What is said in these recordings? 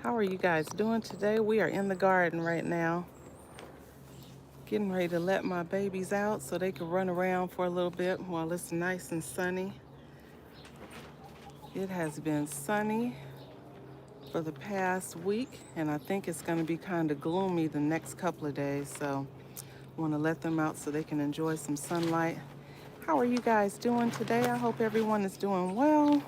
How are you guys doing today? We are in the garden right now, getting ready to let my babies out so they can run around for a little bit while it's nice and sunny. It has been sunny for the past week, and I think it's going to be kind of gloomy the next couple of days, so I want to let them out so they can enjoy some sunlight. How are you guys doing today? I hope everyone is doing well.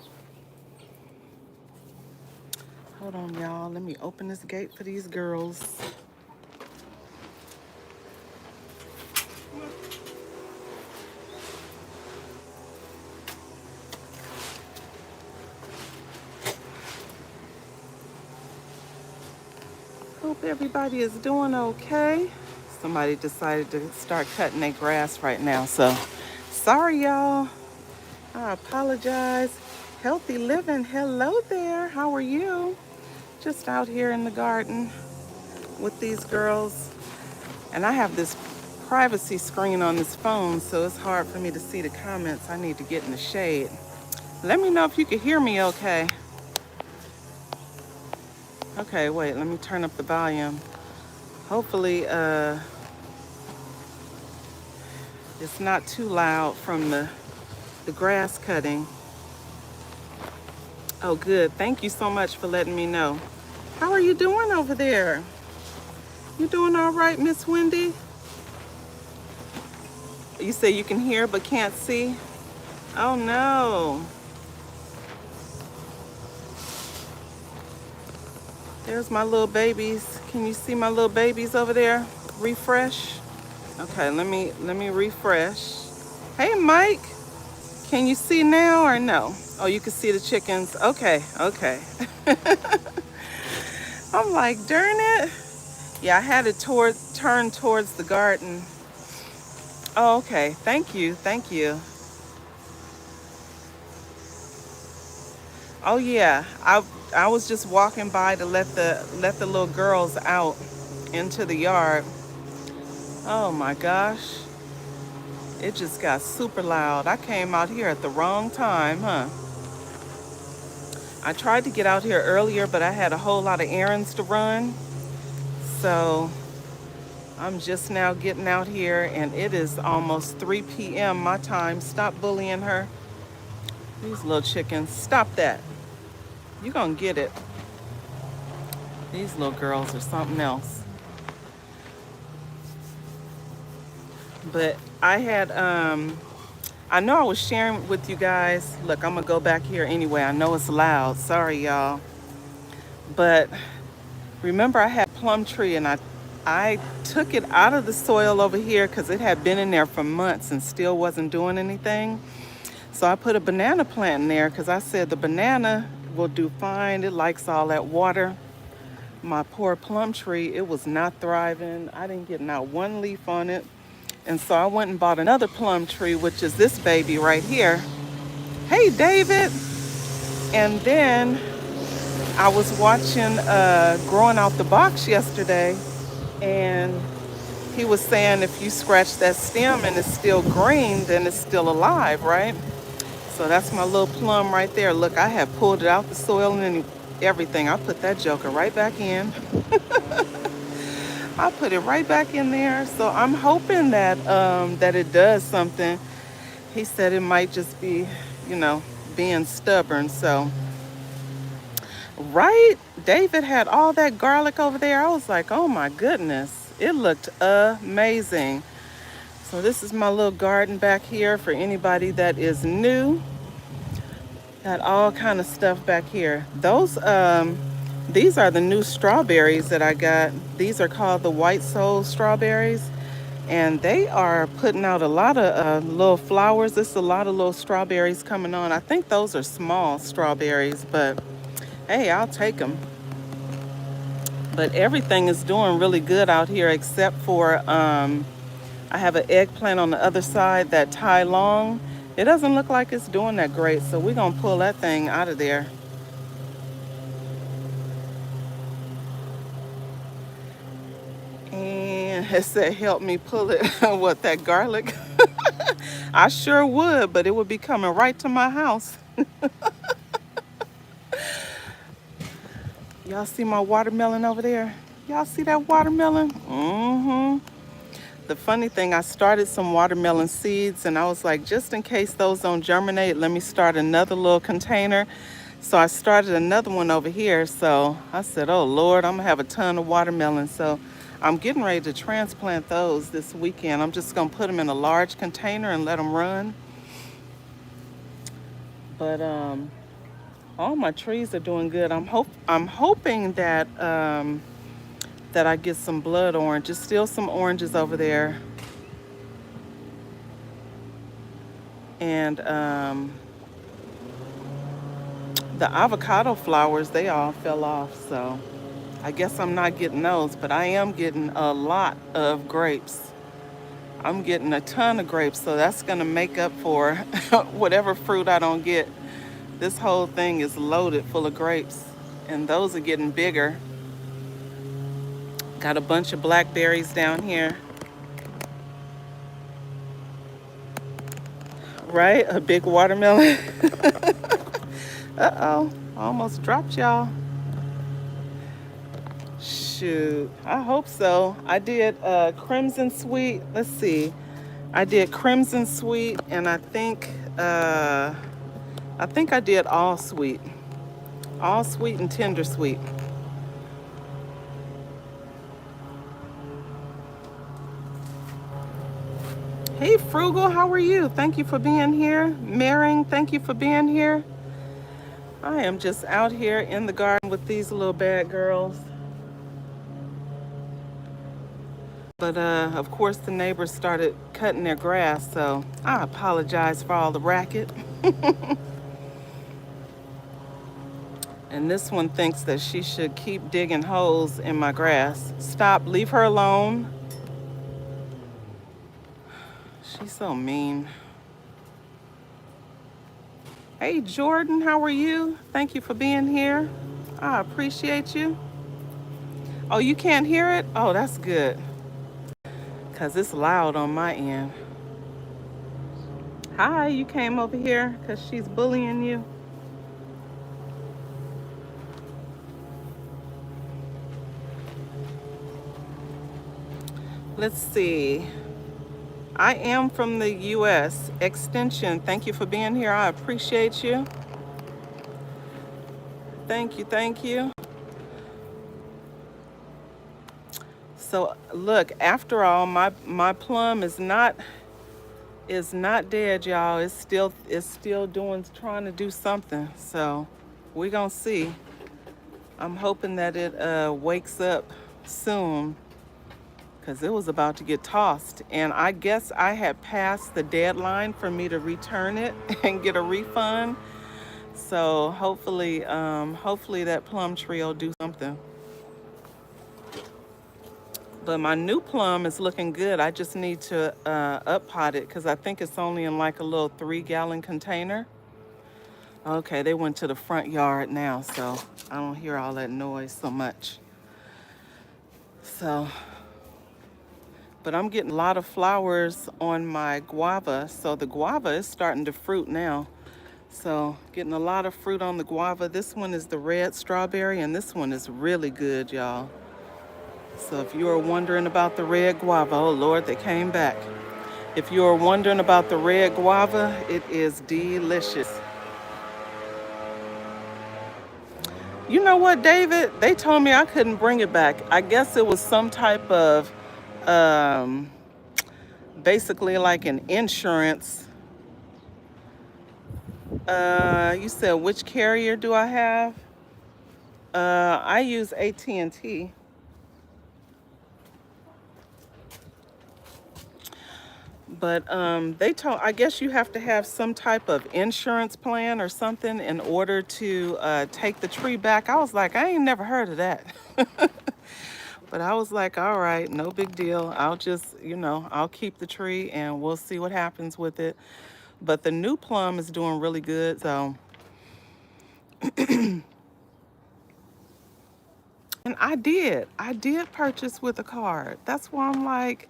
Hold on, y'all. Let me open this gate for these girls. Hope everybody is doing okay. Somebody decided to start cutting their grass right now, so sorry, y'all. I apologize. Healthy living, hello there. How are you? Just out here in the garden with these girls. And I have this privacy screen on this phone, so it's hard for me to see the comments. I need to get in the shade. Let me know if you can hear me okay. Okay, wait, let me turn up the volume. Hopefully, it's not too loud from the grass cutting. Oh, good. Thank you so much for letting me know. How are you doing over there? You doing all right, Miss Wendy? You say you can hear but can't see? Oh, no. There's my little babies. Can you see my little babies over there? Refresh. Okay, let me refresh. Hey, Mike. Can you see now or no? Oh, you can see the chickens. Okay, okay. I'm like, darn it. Yeah, I had it turn towards the garden. Oh, okay. Thank you. Thank you. Oh yeah. I was just walking by to let the little girls out into the yard. Oh my gosh. It just got super loud. I came out here at the wrong time, huh? I tried to get out here earlier, but I had a whole lot of errands to run. So I'm just now getting out here, and it is almost 3 p.m. my time. Stop bullying her. These little chickens. Stop that. You're gonna get it. These little girls are something else. But I know I was sharing with you guys. Look, I'm gonna go back here anyway. I know it's loud. Sorry, y'all. But remember, I had plum tree, and I took it out of the soil over here because it had been in there for months and still wasn't doing anything. So I put a banana plant in there because I said the banana will do fine. It likes all that water. My poor plum tree, it was not thriving. I didn't get not one leaf on it. And so I went and bought another plum tree, which is this baby right here. Hey, David. And then I was watching Growing Out the Box yesterday, and he was saying if you scratch that stem and it's still green, then it's still alive, right? So that's my little plum right there. Look, I have pulled it out the soil and everything. I put that joker right back in. I put it right back in there. So I'm hoping that that it does something. He said it might just be, being stubborn. So, right? David had all that garlic over there. I was like, oh my goodness. It looked amazing. So this is my little garden back here for anybody that is new. Got all kind of stuff back here. These are the new strawberries that I got. These are called the White Soul strawberries. And they are putting out a lot of little flowers. There's a lot of little strawberries coming on. I think those are small strawberries, but hey, I'll take them. But everything is doing really good out here except for I have an eggplant on the other side, that Tai Long. It doesn't look like it's doing that great, so we're gonna pull that thing out of there. And it said, help me pull it. What, that garlic? I sure would, but it would be coming right to my house. Y'all see my watermelon over there? Y'all see that watermelon? Mm-hmm. The funny thing, I started some watermelon seeds and I was like, just in case those don't germinate, let me start another little container. So I started another one over here. So I said, oh Lord, I'm gonna have a ton of watermelon. So I'm getting ready to transplant those this weekend. I'm just gonna put them in a large container and let them run. But all my trees are doing good. I'm hoping that that I get some blood orange. There's still some oranges over there. And the avocado flowers, they all fell off. So I guess I'm not getting those, but I am getting a lot of grapes. I'm getting a ton of grapes, so that's gonna make up for whatever fruit I don't get. This whole thing is loaded full of grapes, and those are getting bigger. Got a bunch of blackberries down here. Right? A big watermelon. Uh-oh, almost dropped y'all. Shoot, I hope so. I did crimson sweet. Let's see. I did crimson sweet, and I think I did all sweet and tender sweet. Hey Frugal, how are you? Thank you for being here. Maring, thank you for being here. I am just out here in the garden with these little bad girls. But of course the neighbors started cutting their grass, so I apologize for all the racket. And this one thinks that she should keep digging holes in my grass. Stop, leave her alone. She's so mean. Hey Jordan, how are you? Thank you for being here. I appreciate you. Oh, you can't hear it? Oh, that's good. Because it's loud on my end. Hi, you came over here because she's bullying you. Let's see. I am from the U.S. Extension. Thank you for being here. I appreciate you. Thank you, thank you. So look, after all, my plum is not dead, y'all. It's still trying to do something. So we're gonna see. I'm hoping that it wakes up soon, because it was about to get tossed. And I guess I had passed the deadline for me to return it and get a refund. So hopefully that plum tree will do something. But my new plum is looking good. I just need to up pot it because I think it's only in like a little 3-gallon container. Okay, they went to the front yard now, so I don't hear all that noise so much. So, but I'm getting a lot of flowers on my guava. So the guava is starting to fruit now. So getting a lot of fruit on the guava. This one is the red strawberry, and this one is really good, y'all. So if you are wondering about the red guava, oh Lord, they came back. If you are wondering about the red guava, it is delicious. You know what, David? They told me I couldn't bring it back. I guess it was some type of, um, basically like an insurance. You said which carrier do I have? I use AT&T. But I guess you have to have some type of insurance plan or something in order to take the tree back. I was like, I ain't never heard of that. But I was like, all right, no big deal. I'll just, I'll keep the tree and we'll see what happens with it. But the new plum is doing really good, so. And I did purchase with a card. That's why I'm like,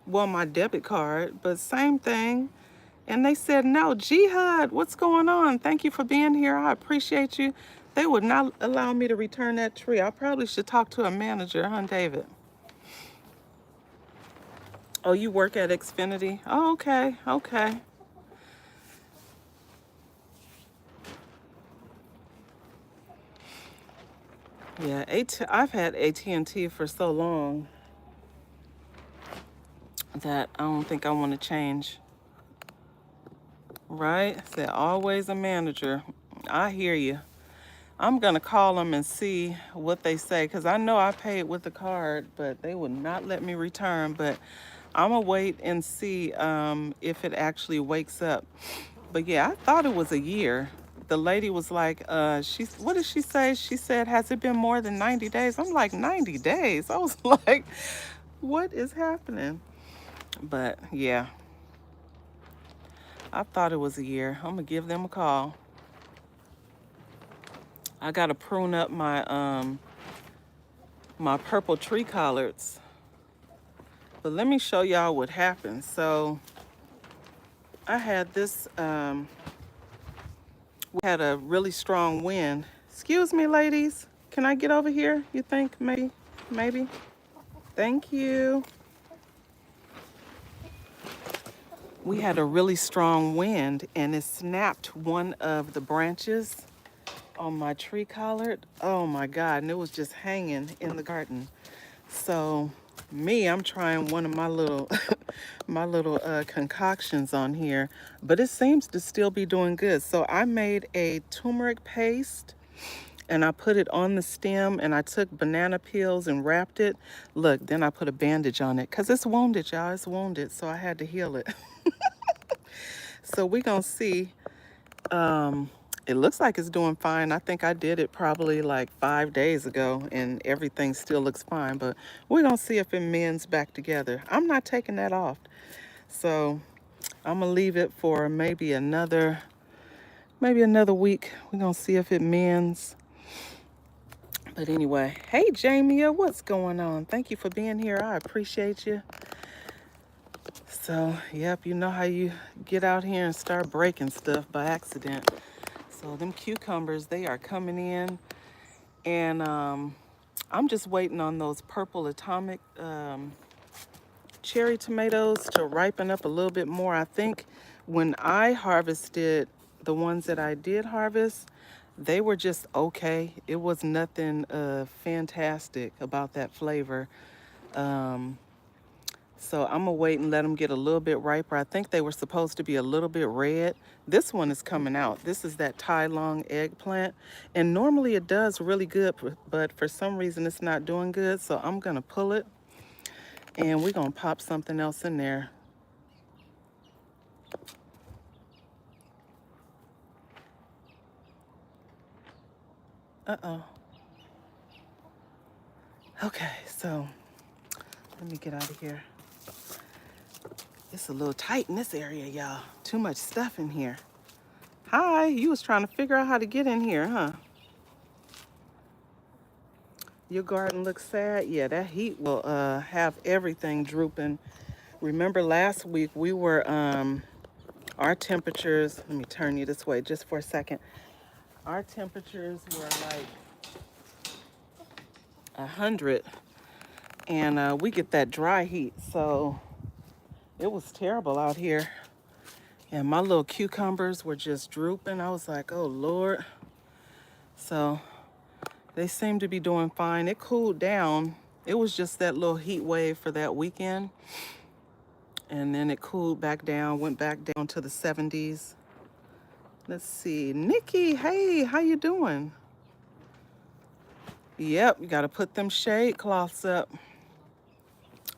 well, my debit card, but same thing. And they said, no, Jihad, what's going on? Thank you for being here. I appreciate you. They would not allow me to return that tree. I probably should talk to a manager, huh, David? Oh, you work at Xfinity? Oh, okay, okay. Yeah, I've had AT&T for so long that I don't think I want to change. Right? They're always a manager. I hear you. I'm going to call them and see what they say because I know I paid with the card, but they would not let me return. But I'm going to wait and see if it actually wakes up. But yeah, I thought it was a year. The lady was like, what did she say? She said, has it been more than 90 days? I'm like, 90 days? I was like, what is happening? But yeah, I thought it was a year. I'm going to give them a call. I got to prune up my purple tree collards. But let me show y'all what happened. So I had this, we had a really strong wind. Excuse me, ladies. Can I get over here? You think maybe? Maybe? Thank you. We had a really strong wind and it snapped one of the branches on my tree collard. Oh my God, and it was just hanging in the garden. So I'm trying one of my little my little concoctions on here, but it seems to still be doing good. So I made a turmeric paste and I put it on the stem and I took banana peels and wrapped it. Look, then I put a bandage on it because it's wounded, y'all. It's wounded, so I had to heal it. So we gonna see. It looks like it's doing fine. I think I did it probably like 5 days ago and everything still looks fine, but we're gonna see if it mends back together. I'm not taking that off. So I'm gonna leave it for maybe another week. We're gonna see if it mends. But anyway, hey Jamia, what's going on? Thank you for being here. I appreciate you. So, yep, you know how you get out here and start breaking stuff by accident. So them cucumbers, they are coming in, and I'm just waiting on those purple atomic cherry tomatoes to ripen up a little bit more. I think when I harvested the ones that I did harvest, they were just okay. It was nothing fantastic about that flavor. So I'm gonna wait and let them get a little bit riper. I think they were supposed to be a little bit red. This one is coming out. This is that Tai Long eggplant. And normally it does really good, but for some reason it's not doing good. So I'm gonna pull it and we're gonna pop something else in there. Uh-oh. Okay, so let me get out of here. It's a little tight in this area, y'all. Too much stuff in here. Hi, you was trying to figure out how to get in here, huh? Your garden looks sad. Yeah, that heat will have everything drooping. Remember last week we were, our temperatures, let me turn you this way just for a second. Our temperatures were like 100 and we get that dry heat. So it was terrible out here. And my little cucumbers were just drooping. I was like, oh Lord. So they seem to be doing fine. It cooled down. It was just that little heat wave for that weekend. And then it cooled back down, went back down to the 70s. Let's see. Nikki, hey, how you doing? Yep, you got to put them shade cloths up.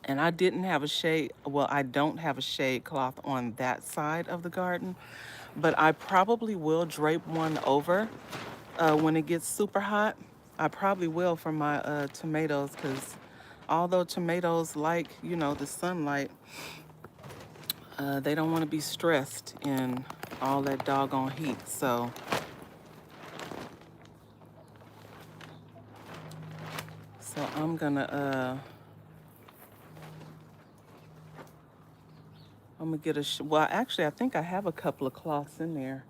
And I didn't have a shade, well, I don't have a shade cloth on that side of the garden, but I probably will drape one over when it gets super hot. I probably will for my tomatoes because although tomatoes like, you know, the sunlight, they don't want to be stressed in all that doggone heat. So I'm gonna get well, actually, I think I have a couple of cloths in there,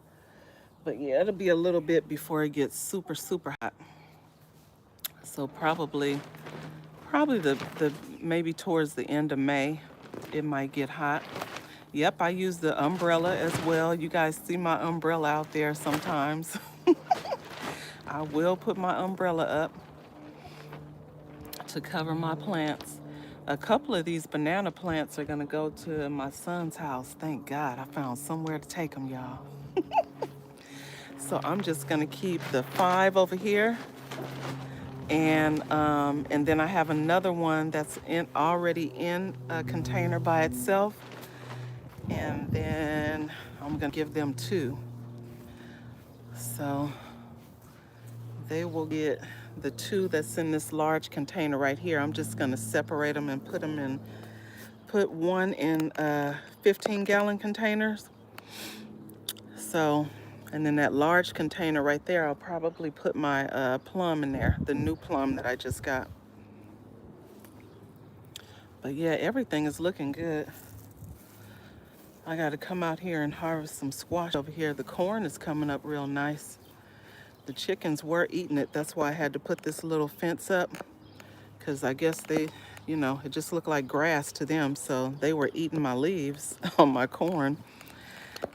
But yeah, it'll be a little bit before it gets super, super hot. So probably the maybe towards the end of May, it might get hot. Yep, I use the umbrella as well. You guys see my umbrella out there sometimes. I will put my umbrella up to cover my plants. A couple of these banana plants are gonna go to my son's house. Thank God I found somewhere to take them, y'all. So I'm just gonna keep the 5 over here, and then I have another one that's already in a container by itself, and then I'm gonna give them 2. So they will get the 2 that's in this large container right here. I'm just gonna separate them and put one in 15-gallon containers. So, and then that large container right there, I'll probably put my plum in there, the new plum that I just got. But yeah, everything is looking good. I got to come out here and harvest some squash over here. The corn is coming up real nice. The chickens were eating it. That's why I had to put this little fence up, because I guess they, it just looked like grass to them. So they were eating my leaves on my corn.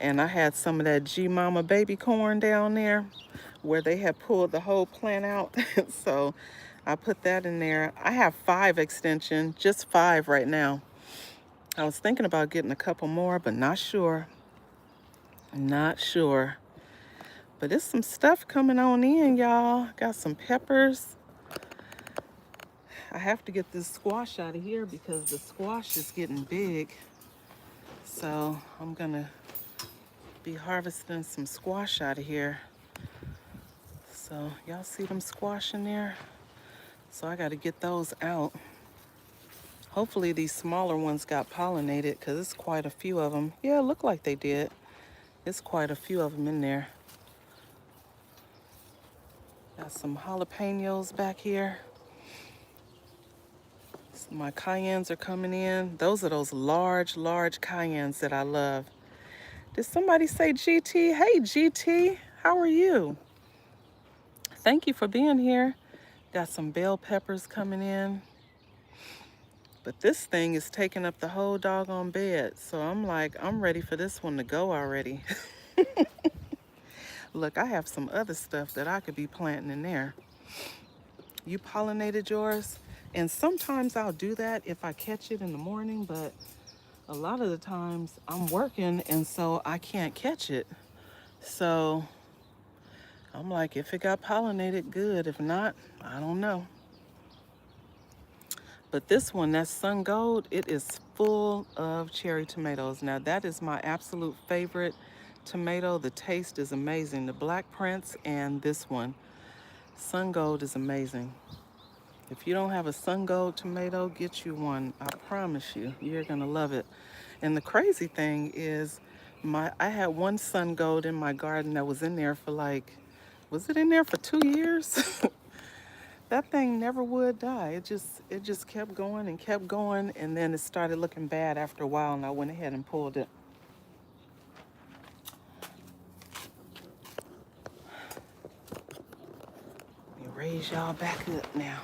And I had some of that G Mama baby corn down there where they had pulled the whole plant out. So I put that in there. I have 5 extension, just 5 right now. I was thinking about getting a couple more, but not sure. Not sure. But there's some stuff coming on in, y'all. Got some peppers. I have to get this squash out of here because the squash is getting big. So I'm gonna be harvesting some squash out of here. So y'all see them squash in there? So I gotta get those out. Hopefully these smaller ones got pollinated, because it's quite a few of them. Yeah, it looked like they did. It's quite a few of them in there. Got some jalapenos back here. So my cayennes are coming in. Those are those large, large cayennes that I love. Did somebody say GT? Hey, GT, how are you? Thank you for being here. Got some bell peppers coming in. But this thing is taking up the whole doggone bed. So I'm like, I'm ready for this one to go already. Look, I have some other stuff that I could be planting in there. You pollinated yours? And sometimes I'll do that if I catch it in the morning, but a lot of the times I'm working and so I can't catch it. So I'm like, if it got pollinated, good. If not, I don't know. But this one, that Sun Gold, it is full of cherry tomatoes. Now that is my absolute favorite tomato. The taste is amazing. The Black Prince and this one. Sun Gold is amazing. If you don't have a Sun Gold tomato, get you one. I promise you, you're gonna love it. And the crazy thing is, I had one Sun Gold in my garden that was in there for like, was it in there for 2 years? That thing never would die. It just kept going, and then it started looking bad after a while, and I went ahead and pulled it. Let me raise y'all back up now.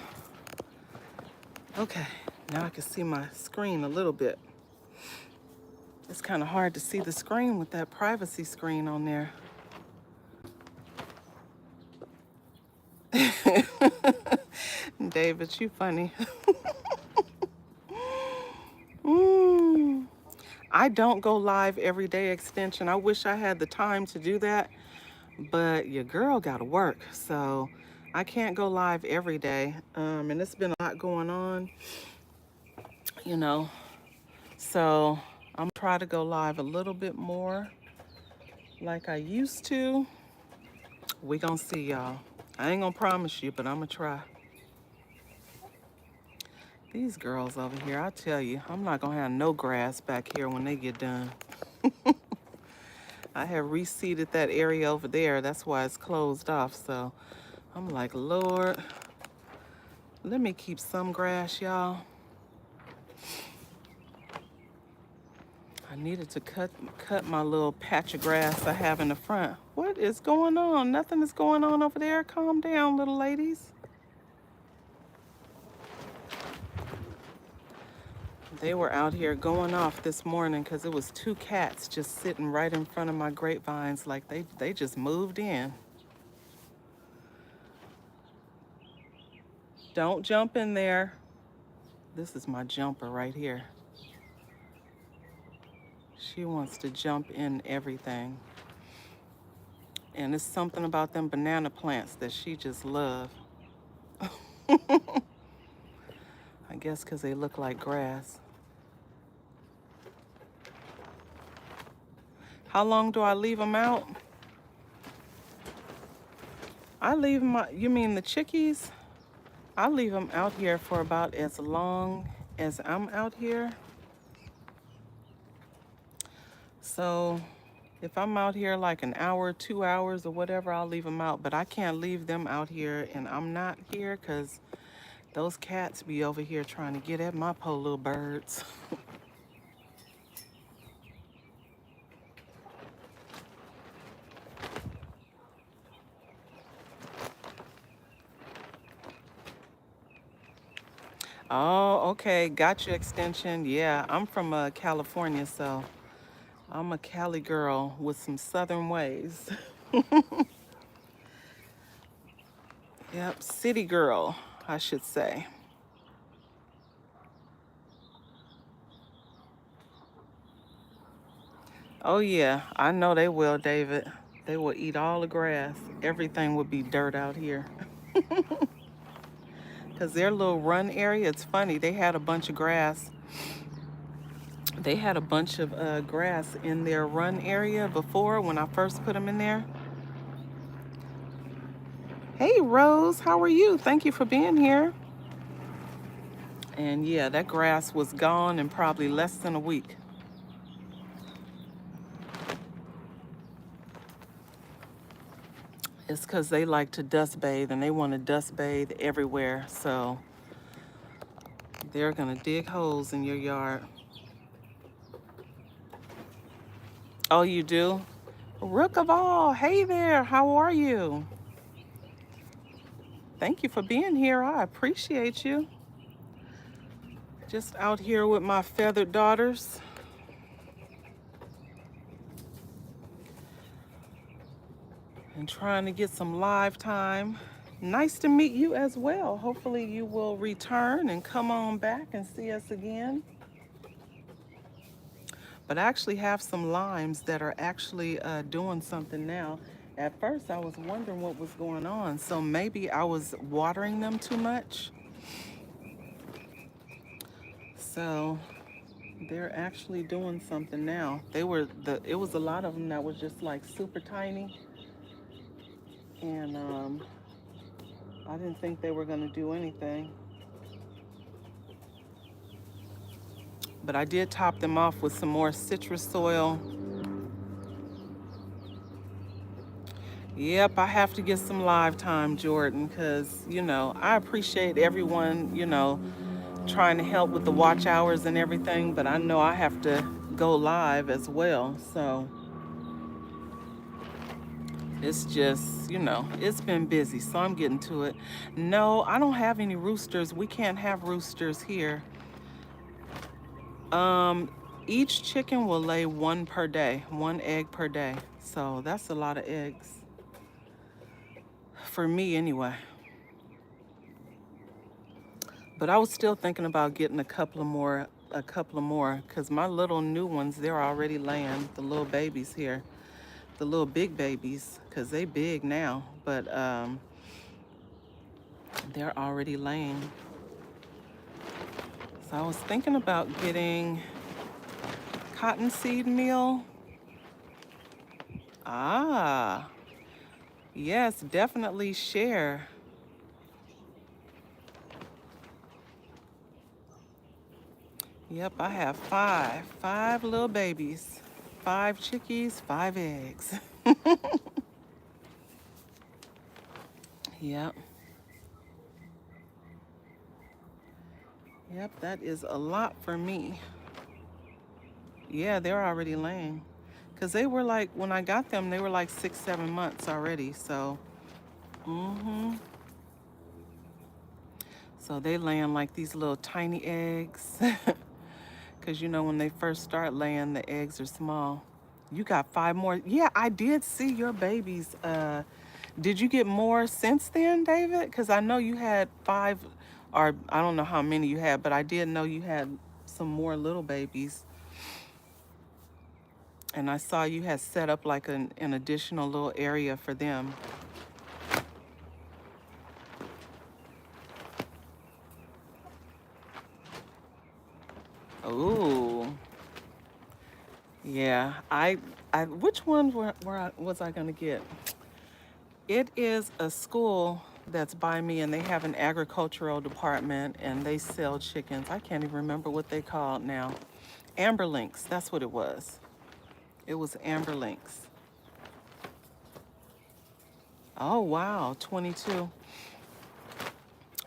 Okay, now I can see my screen a little bit. It's kind of hard to see the screen with that privacy screen on there. David, you funny. I don't go live every day, Extension. I wish I had the time to do that, but your girl got to work, so I can't go live every day. And it's been a lot going on, so I'm trying to go live a little bit more like I used to. We gonna see, y'all. I ain't gonna promise you, but I'm gonna try. These girls over here, I tell you, I'm not gonna have no grass back here when they get done. I have reseeded that area over there. That's why it's closed off. So I'm like, Lord, let me keep some grass, y'all. I needed to cut my little patch of grass I have in the front. What is going on? Nothing is going on over there. Calm down, little ladies. They were out here going off this morning because it was two cats just sitting right in front of my grapevines like they just moved in. Don't jump in there. This is my jumper right here. She wants to jump in everything. And it's something about them banana plants that she just loves. I guess because they look like grass. How long do I leave them out? I leave them, you mean the chickies? I leave them out here for about as long as I'm out here. So if I'm out here like an hour, 2 hours or whatever, I'll leave them out. But I can't leave them out here and I'm not here because those cats be over here trying to get at my poor little birds. Oh, okay. Got your extension. Yeah, I'm from California, so I'm a Cali girl with some southern ways. Yep, city girl, I should say. Oh yeah, I know they will, David. They will eat all the grass. Everything would be dirt out here. Because their little run area, it's funny, they had a bunch of grass. They had a bunch of grass in their run area before when I first put them in there. Hey, Rose, how are you? Thank you for being here. And yeah, that grass was gone in probably less than a week. It's because they like to dust bathe and they want to dust bathe everywhere. So they're going to dig holes in your yard. Oh, you do? Rook of all, hey there, how are you? Thank you for being here. I appreciate you. Just out here with my feathered daughters. And trying to get some live time. Nice to meet you as well. Hopefully you will return and come on back and see us again. But I actually have some limes that are actually doing something now. At first I was wondering what was going on. So maybe I was watering them too much. So they're actually doing something now. It was a lot of them that was just like super tiny. And I didn't think they were gonna do anything. But I did top them off with some more citrus soil. Yep, I have to get some live time, Jordan, because, I appreciate everyone, trying to help with the watch hours and everything, but I know I have to go live as well. So it's just, it's been busy, so I'm getting to it. No, I don't have any roosters. We can't have roosters here. Each chicken will lay one per day, one egg per day. So that's a lot of eggs. For me anyway. But I was still thinking about getting a couple of more, because my little new ones, they're already laying, the little babies here. The little big babies, because they big now, but they're already laying. So I was thinking about getting cottonseed meal. Ah, yes, definitely share. Yep, I have five little babies, 5 chickies, 5 eggs. Yep. Yep, that is a lot for me. Yeah, they're already laying. Because they were like, when I got them, they were like 6, 7 months already. So, mm-hmm. So they laying like these little tiny eggs. Because you know, when they first start laying, the eggs are small. You got 5 more. Yeah, I did see your babies. Did you get more since then, David? Because I know you had 5, or I don't know how many you had, but I did know you had some more little babies. And I saw you had set up like an additional little area for them. Ooh, yeah. Which one was I gonna get? It is a school that's by me, and they have an agricultural department, and they sell chickens. I can't even remember what they called now. Amber Links, that's what it was. It was Amber Links. Oh, wow, 22.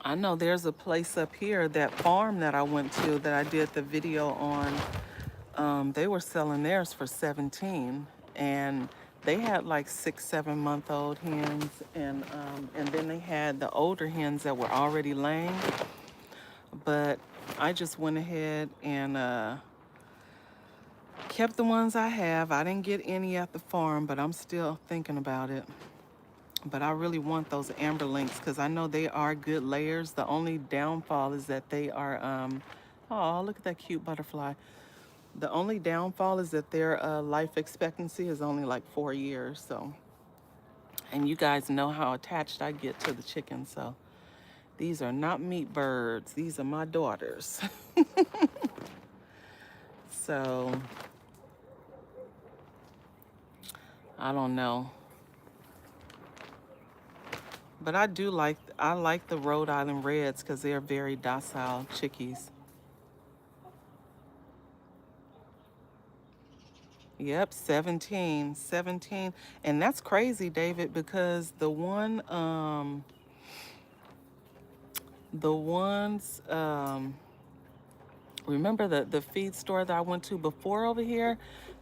I know there's a place up here, that farm that I went to that I did the video on. They were selling theirs for 17, and they had like 6, 7 month old hens, and then they had the older hens that were already laying. But I just went ahead and kept the ones I have. I didn't get any at the farm, but I'm still thinking about it. But I really want those Amber Links because I know they are good layers. The only downfall is that they are, oh, look at that cute butterfly. The only downfall is that their life expectancy is only like 4 years. So, and you guys know how attached I get to the chickens. So these are not meat birds. These are my daughters. So I don't know. But I like the Rhode Island Reds because they're very docile chickies. Yep, 17, 17. And that's crazy, David, because the ones, remember the feed store that I went to before over here?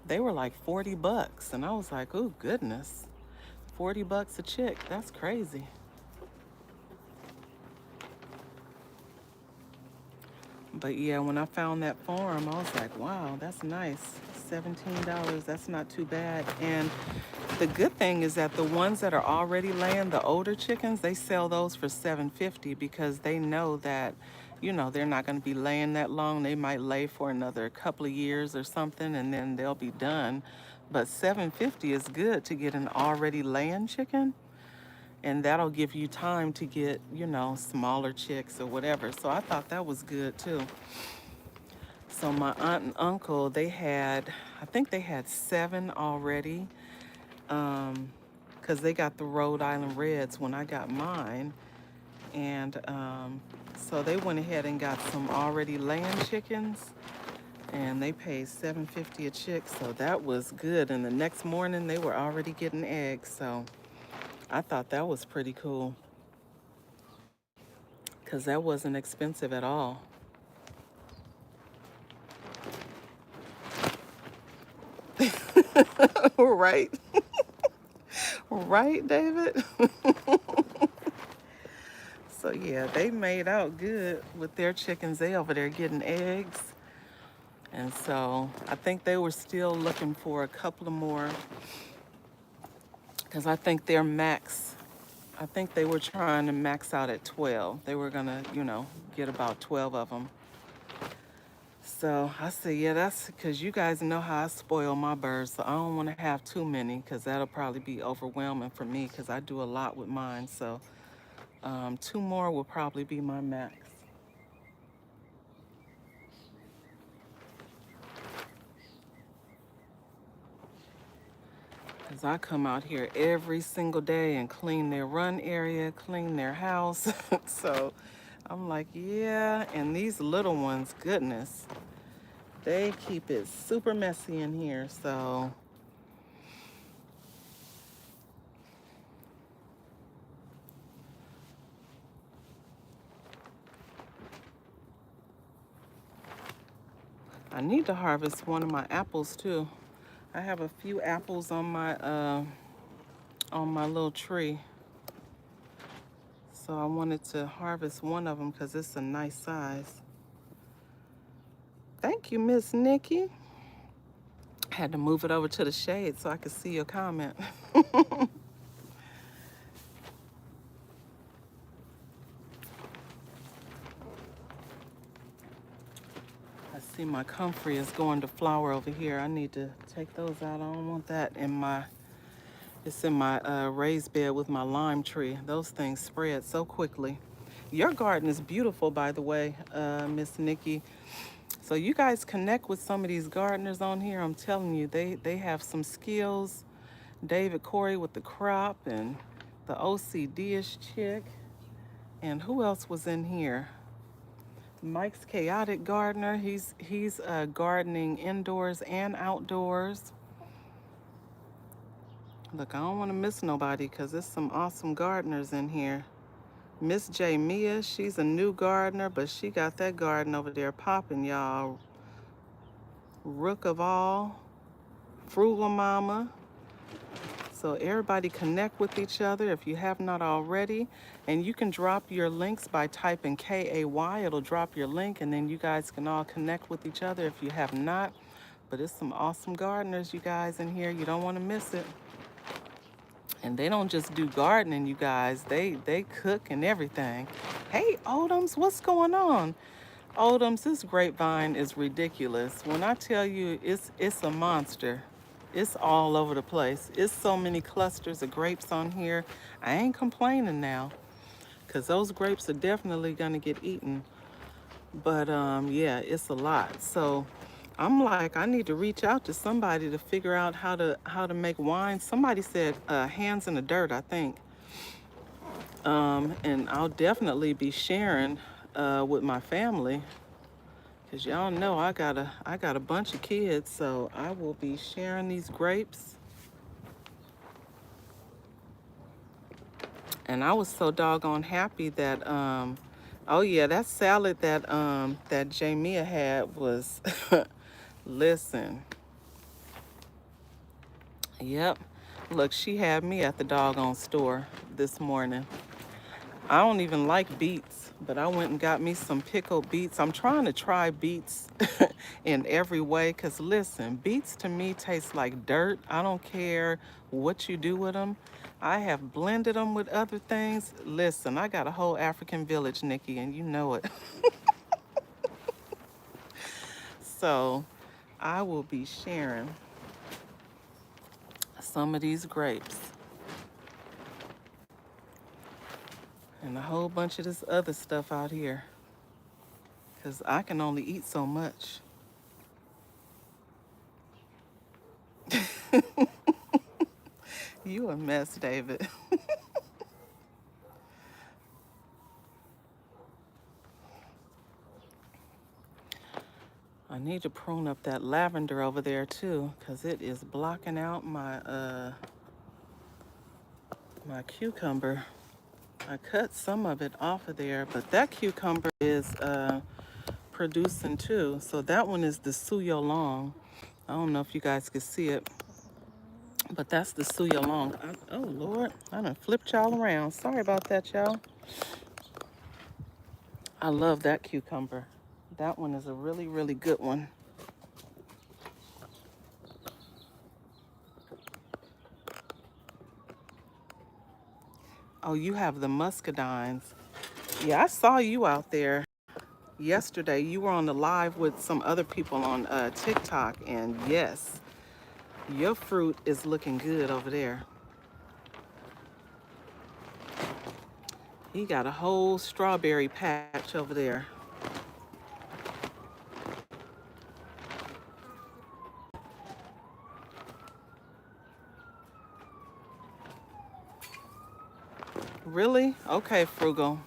They were like 40 bucks. And I was like, oh, goodness, 40 bucks a chick. That's crazy. But yeah, when I found that farm, I was like, wow, that's nice. $17, that's not too bad. And the good thing is that the ones that are already laying, the older chickens, they sell those for 750 because they know that, you know, they're not going to be laying that long. They might lay for another couple of years or something and then they'll be done. But 750 is good to get an already laying chicken, and that'll give you time to get, you know, smaller chicks or whatever. So I thought that was good too. So my aunt and uncle, they had, I think they had 7 already, because they got the Rhode Island Reds when I got mine. And so they went ahead and got some already laying chickens, and they paid 750 a chick. So that was good. And the next morning they were already getting eggs. So I thought that was pretty cool because that wasn't expensive at all. Right. Right, David? So yeah, they made out good with their chickens. They over there getting eggs. And so I think they were still looking for a couple of more because I think their max, I think they were trying to max out at 12. They were gonna, you know, get about 12 of them. So I said, yeah, that's because you guys know how I spoil my birds. So I don't want to have too many because that'll probably be overwhelming for me because I do a lot with mine. So 2 more will probably be my max. Because I come out here every single day and clean their run area, clean their house. So I'm like, yeah. And these little ones, goodness, they keep it super messy in here. So I need to harvest one of my apples too. I have a few apples on my little tree. So I wanted to harvest one of them because it's a nice size. Thank you, Miss Nikki. Had to move it over to the shade so I could see your comment. I see my comfrey is going to flower over here. I need to take those out. I don't want that in my, it's in my raised bed with my lime tree. Those things spread so quickly. Your garden is beautiful, by the way, Miss Nikki. So you guys connect with some of these gardeners on here. I'm telling you, they have some skills. David Corey with the crop, and the OCD-ish chick. And who else was in here? Mike's Chaotic Gardener. He's gardening indoors and outdoors. Look, I don't want to miss nobody because there's some awesome gardeners in here. Miss J Mia, she's a new gardener, but she got that garden over there popping, y'all. Rook of All, Frugal Mama. So everybody connect with each other if you have not already. And you can drop your links by typing KAY. It'll drop your link, and then you guys can all connect with each other if you have not. But it's some awesome gardeners, you guys, in here. You don't want to miss it. And they don't just do gardening, you guys. They cook and everything. Hey, Odoms, what's going on? Odoms, this grapevine is ridiculous. When I tell you it's a monster. It's all over the place. It's so many clusters of grapes on here. I ain't complaining now, because those grapes are definitely gonna get eaten. But yeah, it's a lot. So I'm like, I need to reach out to somebody to figure out how to make wine. Somebody said hands in the dirt, I think. And I'll definitely be sharing with my family, because y'all know I got a bunch of kids, so I will be sharing these grapes. And I was so doggone happy that oh yeah, that salad that that Jamia had was listen. Yep. Look, she had me at the doggone store this morning. I don't even like beets, but I went and got me some pickled beets. I'm trying to try beets in every way, because listen, beets to me taste like dirt. I don't care what you do with them. I have blended them with other things. Listen, I got a whole African village, Nikki, and you know it. So I will be sharing some of these grapes and a whole bunch of this other stuff out here, because I can only eat so much. You a mess, David. I need to prune up that lavender over there too, because it is blocking out my my cucumber. I cut some of it off of there, but that cucumber is producing too. So that one is the Suyo Long. I don't know if you guys can see it, but that's the Suyo Long. Oh Lord, I done flipped y'all around. Sorry about that, y'all. I love that cucumber. That one is a really, really good one. Oh, you have the muscadines. Yeah, I saw you out there yesterday. You were on the live with some other people on TikTok, and yes, your fruit is looking good over there. He got a whole strawberry patch over there. Really? Okay, Frugal.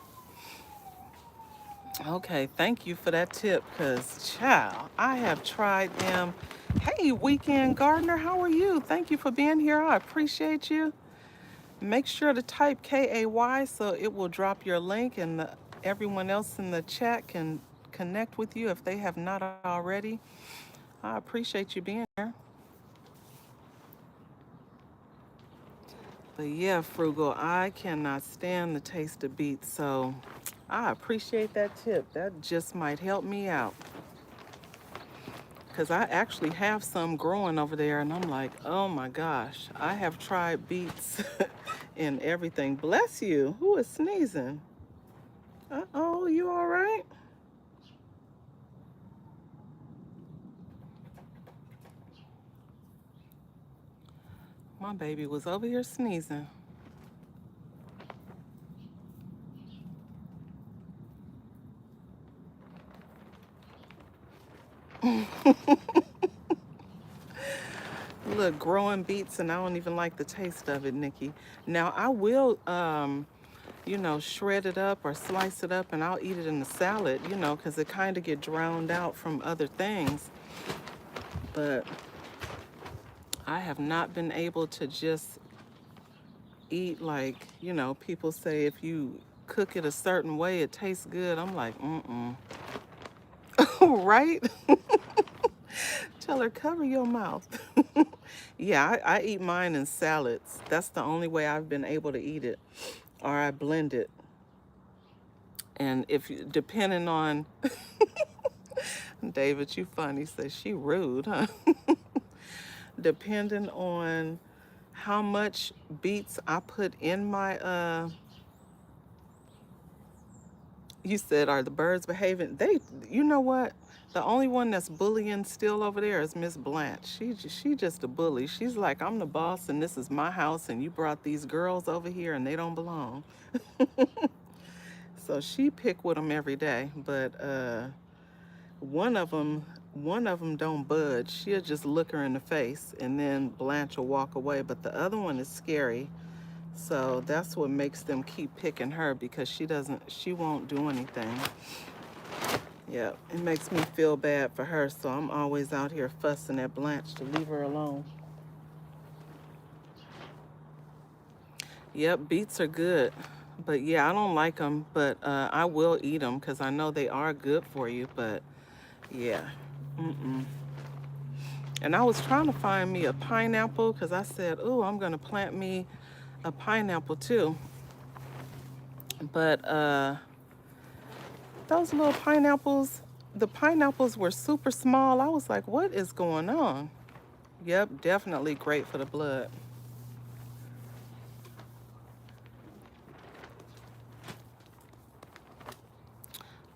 Okay, thank you for that tip, because, child, I have tried them. Hey, Weekend Gardener, how are you? Thank you for being here. I appreciate you. Make sure to type KAY so it will drop your link, and everyone else in the chat can connect with you if they have not already. I appreciate you being here. But yeah, Frugal, I cannot stand the taste of beets, so I appreciate that tip. That just might help me out. Because I actually have some growing over there, and I'm like, oh my gosh, I have tried beets and everything. Bless you. Who is sneezing? Uh-oh, you all right? My baby was over here sneezing. Look, growing beets, and I don't even like the taste of it, Nikki. Now, I will, shred it up or slice it up, and I'll eat it in the salad, because it kind of get drowned out from other things. But I have not been able to just eat like, people say if you cook it a certain way, it tastes good. I'm like, mm-mm. Right? Tell her, cover your mouth. Yeah, I eat mine in salads. That's the only way I've been able to eat it. Or I blend it. And depending on, David, you funny, says she rude, huh? Depending on how much beets I put in my, you said, are the birds behaving? You know what? The only one that's bullying still over there is Miss Blanche. She just a bully. She's like, I'm the boss and this is my house and you brought these girls over here and they don't belong. So she pick with them every day, but one of them one of them don't budge. She'll just look her in the face and then Blanche will walk away, but the other one is scary. So that's what makes them keep picking her because she won't do anything. Yeah, it makes me feel bad for her, so I'm always out here fussing at Blanche to leave her alone. Yep, beets are good. But yeah, I don't like them, but I will eat them because I know they are good for you, but yeah. Mm-mm. And I was trying to find me a pineapple because I said, oh, I'm going to plant me a pineapple too. But those little pineapples, the pineapples were super small. I was like, what is going on? Yep, definitely great for the blood.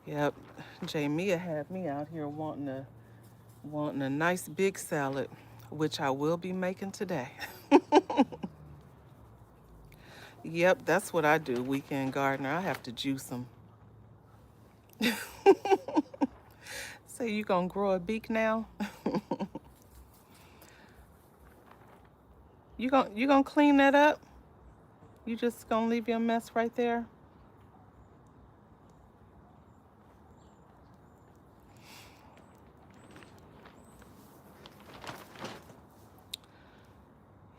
Yep, Jamia had me out here wanting a nice big salad, which I will be making today. Yep, that's what I do, weekend gardener. I have to juice them. So you gonna grow a beak now? You gonna clean that up? You just gonna leave your mess right there?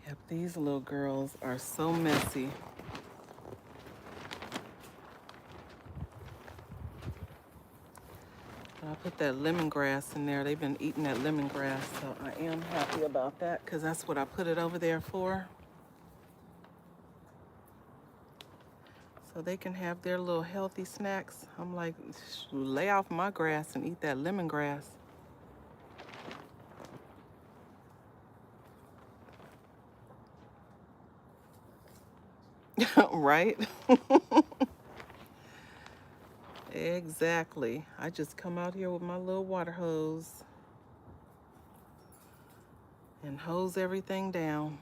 Yep, these little girls are so messy. I put that lemongrass in there. They've been eating that lemongrass, so I am happy about that because that's what I put it over there for. So they can have their little healthy snacks. I'm like, lay off my grass and eat that lemongrass. Right? Exactly. I just come out here with my little water hose and hose everything down.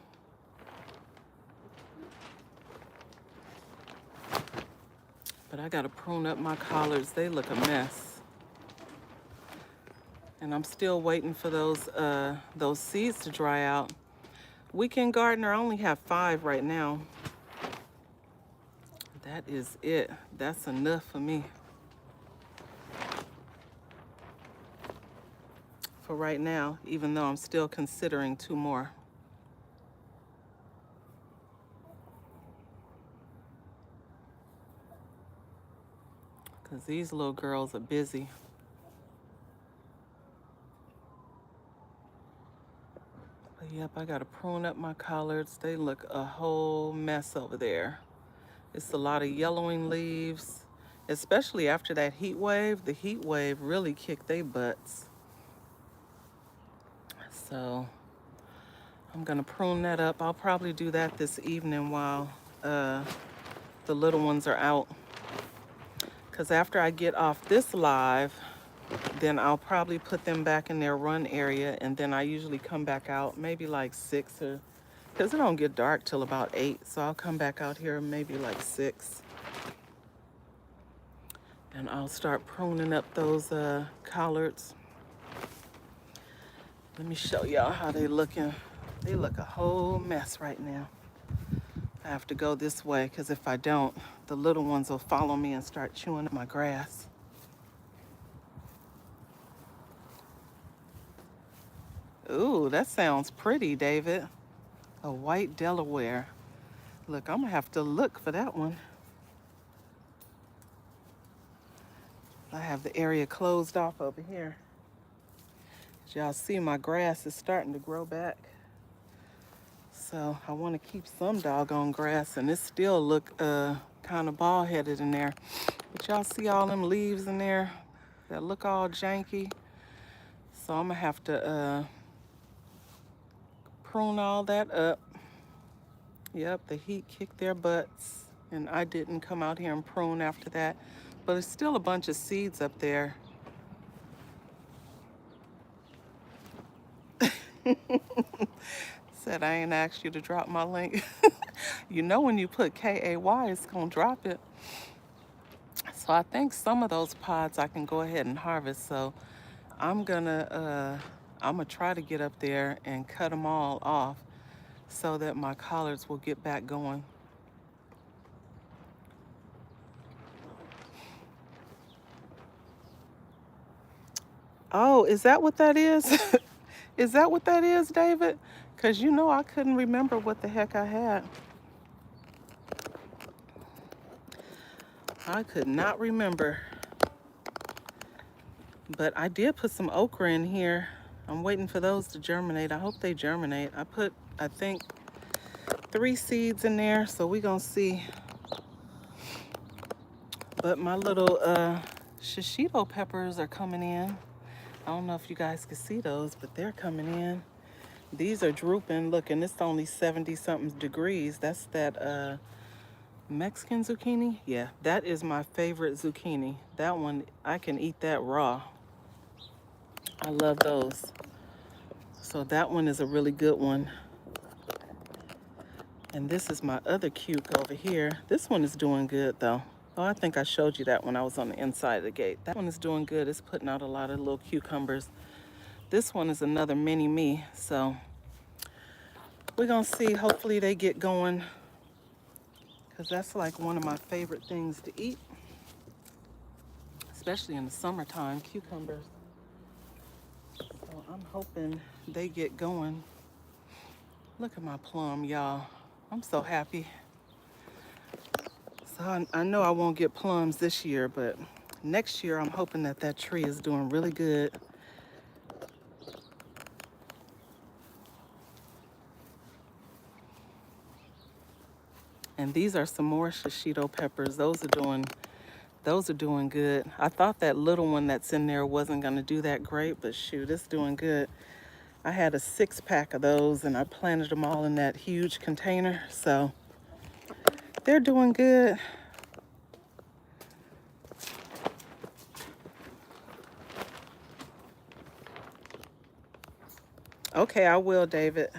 But I gotta prune up my collards. They look a mess. And I'm still waiting for those seeds to dry out. Weekend gardener, I only have 5 right now. That is it. That's enough for me. For right now, even though I'm still considering 2 more. Because these little girls are busy. Yep, I gotta prune up my collards. They look a whole mess over there. It's a lot of yellowing leaves, especially after that heat wave. The heat wave really kicked their butts. So I'm gonna prune that up. I'll probably do that this evening while the little ones are out. Because after I get off this live, then I'll probably put them back in their run area, and then I usually come back out maybe like 6 or, because it don't get dark till about 8, so I'll come back out here maybe like 6. And I'll start pruning up those collards. Let me show y'all how they looking. They look a whole mess right now. I have to go this way because if I don't, the little ones will follow me and start chewing up my grass. Ooh, that sounds pretty, David. A white Delaware. Look, I'm gonna have to look for that one. I have the area closed off over here. As y'all see, my grass is starting to grow back. So I want to keep some doggone grass, and it still look kind of bald-headed in there. But y'all see all them leaves in there that look all janky. So I'm gonna have to prune all that up. Yep, the heat kicked their butts, and I didn't come out here and prune after that. But there's still a bunch of seeds up there. Said I ain't asked you to drop my link. You know when you put KAY, it's gonna drop it. So I think some of those pods I can go ahead and harvest. So I'm gonna try to get up there and cut them all off so that my collards will get back going. Oh, is that what that is? Is that what that is, David? Because you know I couldn't remember what the heck I had. I could not remember. But I did put some okra in here. I'm waiting for those to germinate. I hope they germinate. I put, I think, 3 seeds in there, so we're gonna see. But my little shishito peppers are coming in. I don't know if you guys can see those, but they're coming in. These are drooping. Look, and it's only 70-something degrees. That's that Mexican zucchini. Yeah, that is my favorite zucchini. That one, I can eat that raw. I love those. So that one is a really good one. And this is my other cuke over here. This one is doing good though. Oh, I think I showed you that when I was on the inside of the gate. That one is doing good. It's putting out a lot of little cucumbers. This one is another mini me. So we're gonna see. Hopefully they get going, because that's like one of my favorite things to eat, especially in the summertime, cucumbers. So I'm hoping they get going. Look at my plum, y'all. I'm so happy. So I know I won't get plums this year, but next year I'm hoping that that tree is doing really good. And these are some more shishito peppers. Those are doing good. I thought that little one that's in there wasn't gonna do that great, but shoot, it's doing good. I had a 6-pack of those and I planted them all in that huge container. So they're doing good. Okay, I will, David.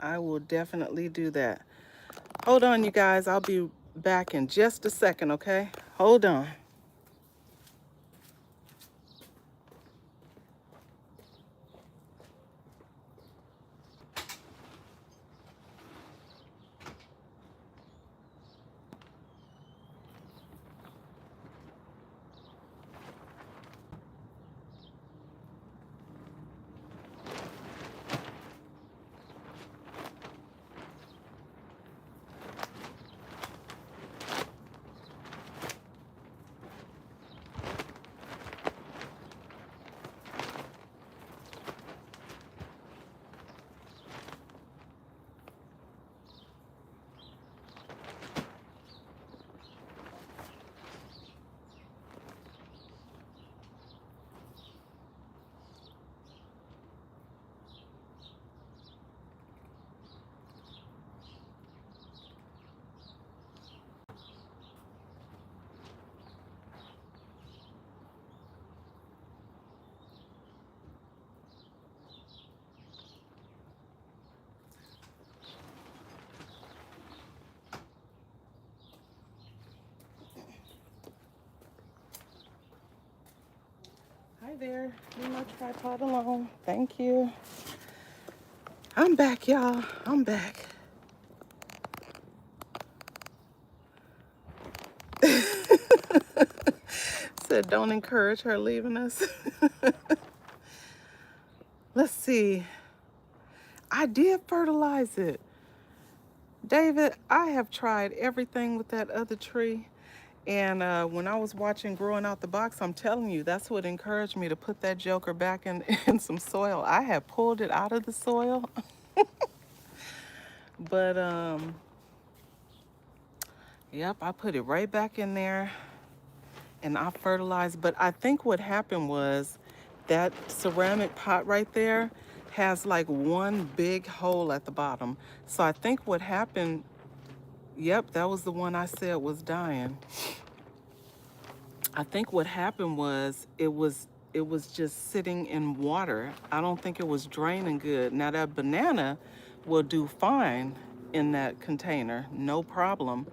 I will definitely do that. Hold on, you guys. I'll be back in just a second, okay? Hold on. Hi there. Leave my tripod alone. Thank you. I'm back, y'all. I'm back. Said don't encourage her leaving us. Let's see. I did fertilize it. David, I have tried everything with that other tree. And when I was watching Growing Out the Box, I'm telling you, that's what encouraged me to put that joker back in some soil. I had pulled it out of the soil, but yep, I put it right back in there and I fertilized. But I think what happened was that ceramic pot right there has like one big hole at the bottom. So I think what happened, yep, that was the one I said was dying. I think what happened was it was just sitting in water. I don't think it was draining good. Now that banana will do fine in that container, no problem.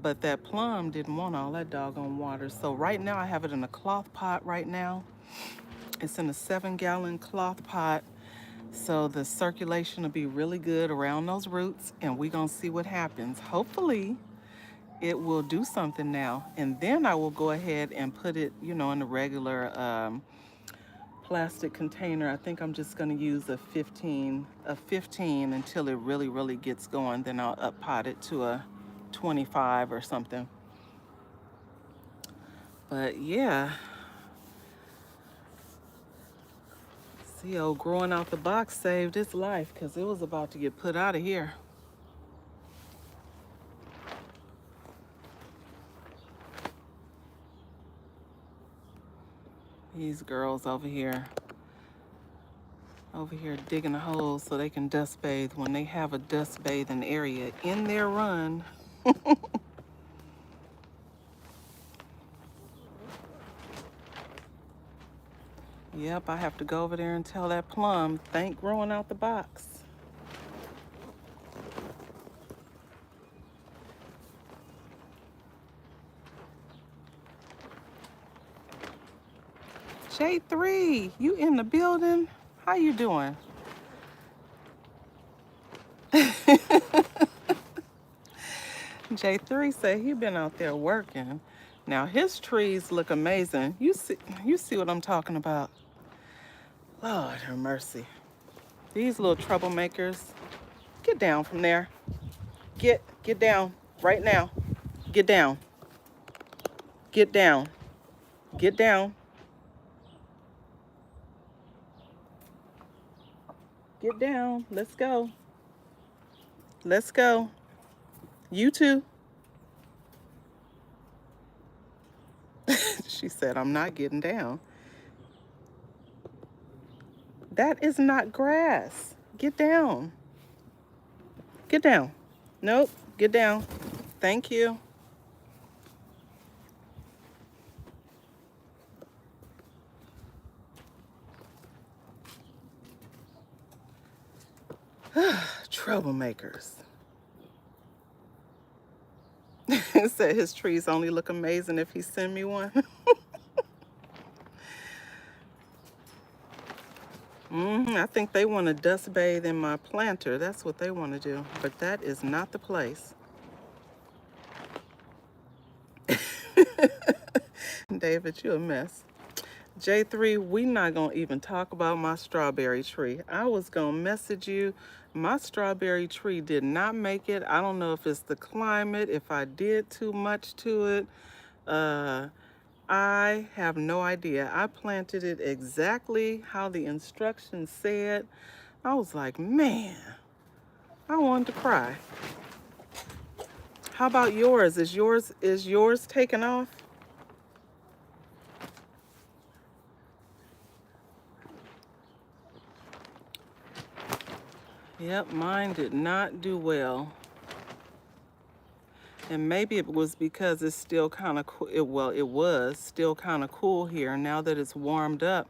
But that plum didn't want all that doggone water. So right now I have it in a cloth pot right now. It's in a 7-gallon cloth pot. So the circulation will be really good around those roots and we're gonna see what happens. Hopefully it will do something now. And then I will go ahead and put it, in a regular plastic container. I think I'm just gonna use a 15 until it really, really gets going. Then I'll up pot it to a 25 or something. But yeah, see, old Growing Out the Box saved its life because it was about to get put out of here. These girls over here digging a hole so they can dust bathe when they have a dust bathing area in their run. Yep, I have to go over there and tell that plum, thank Growing Out the Box. J3, you in the building? How you doing? J3 said he been out there working. Now his trees look amazing. You see what I'm talking about. Lord have mercy. These little troublemakers. Get down from there. Get down right now. Get down. Get down. Get down. Get down. Let's go. Let's go. You too. She said, I'm not getting down. That is not grass. Get down. Get down. Nope. Get down. Thank you. Troublemakers. It said his trees only look amazing if he send me one. I think they want to dust bathe in my planter. That's what they want to do. But that is not the place. David, you a mess. J3, we not going to even talk about my strawberry tree. I was going to message you. My strawberry tree did not make it. I don't know if it's the climate, if I did too much to it. I have no idea. I planted it exactly how the instructions said. I was like, man, I wanted to cry. How about yours? Is yours taken off? Yep, mine did not do well. And maybe it was because it's still kind of cool. It was still kind of cool here. Now that it's warmed up,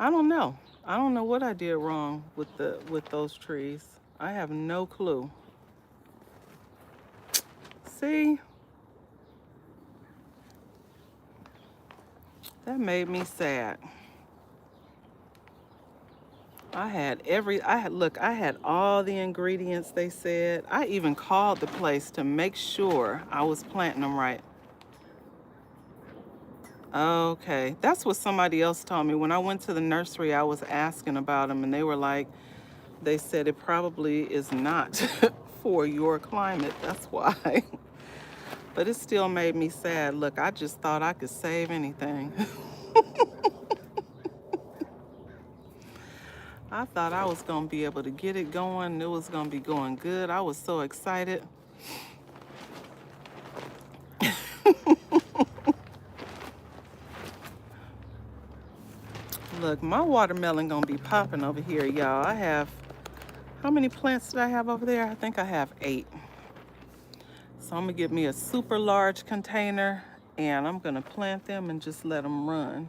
I don't know. I don't know what I did wrong with those trees. I have no clue. See, that made me sad. I had all the ingredients they said. I even called the place to make sure I was planting them right. Okay, that's what somebody else told me. When I went to the nursery, I was asking about them, and they were like, they said it probably is not for your climate. That's why. But it still made me sad. Look, I just thought I could save anything. I thought I was going to be able to get it going. It was going to be going good. I was so excited. Look, my watermelon going to be popping over here, y'all. I have, how many plants did I have over there? I think I have 8. So I'm going to get me a super large container, and I'm going to plant them and just let them run.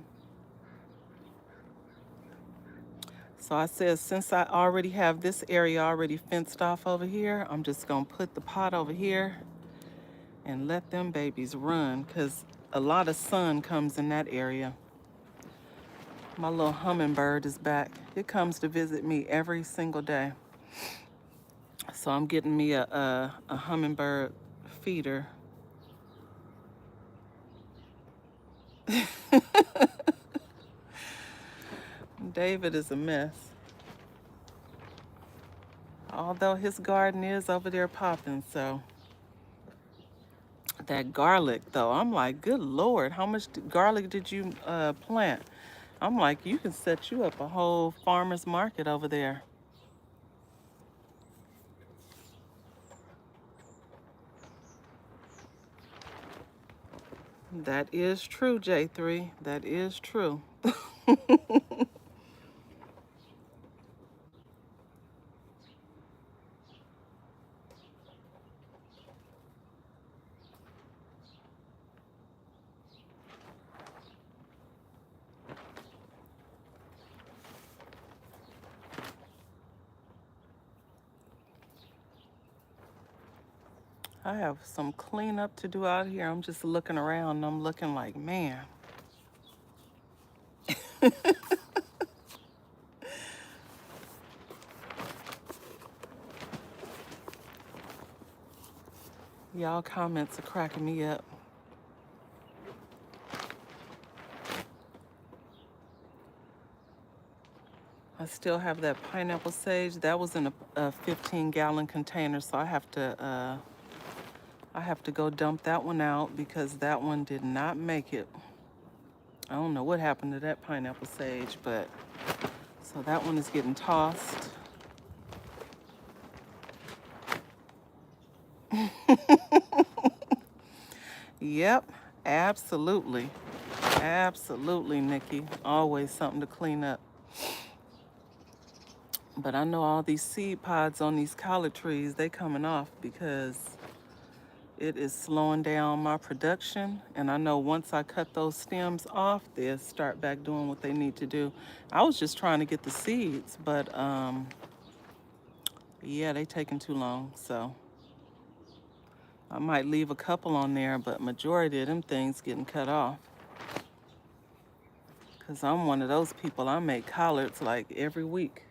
So I said, since I already have this area already fenced off over here, I'm just going to put the pot over here and let them babies run, because a lot of sun comes in that area. My little hummingbird is back. It comes to visit me every single day. So I'm getting me a hummingbird feeder. David is a mess. Although his garden is over there popping, so. That garlic, though, I'm like, good Lord, how much garlic did you plant? I'm like, you can set you up a whole farmer's market over there. That is true, J3. That is true. I have some cleanup to do out here. I'm just looking around and I'm looking like, man. Y'all comments are cracking me up. I still have that pineapple sage. That was in a 15-gallon container, so I have to go dump that one out because that one did not make it. I don't know what happened to that pineapple sage, but so that one is getting tossed. Yep, absolutely. Absolutely, Nikki. Always something to clean up. But I know all these seed pods on these collard trees, they coming off because it is slowing down my production. And I know once I cut those stems off, they'll start back doing what they need to do. I was just trying to get the seeds, but yeah, they taking too long. So I might leave a couple on there, but majority of them things getting cut off. Because I'm one of those people, I make collards like every week.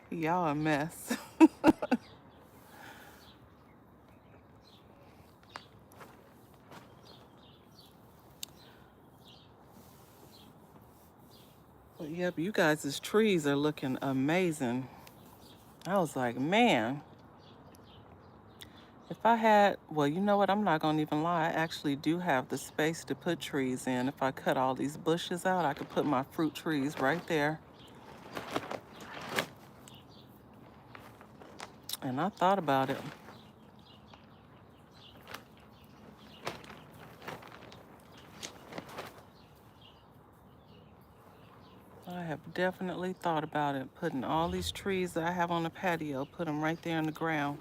Y'all a mess. But yep, you guys' trees are looking amazing. I was like, man, if I had, well, you know what? I'm not going to even lie. I actually do have the space to put trees in. If I cut all these bushes out, I could put my fruit trees right there. And I thought about it. I have definitely thought about it, putting all these trees that I have on the patio, put them right there in the ground.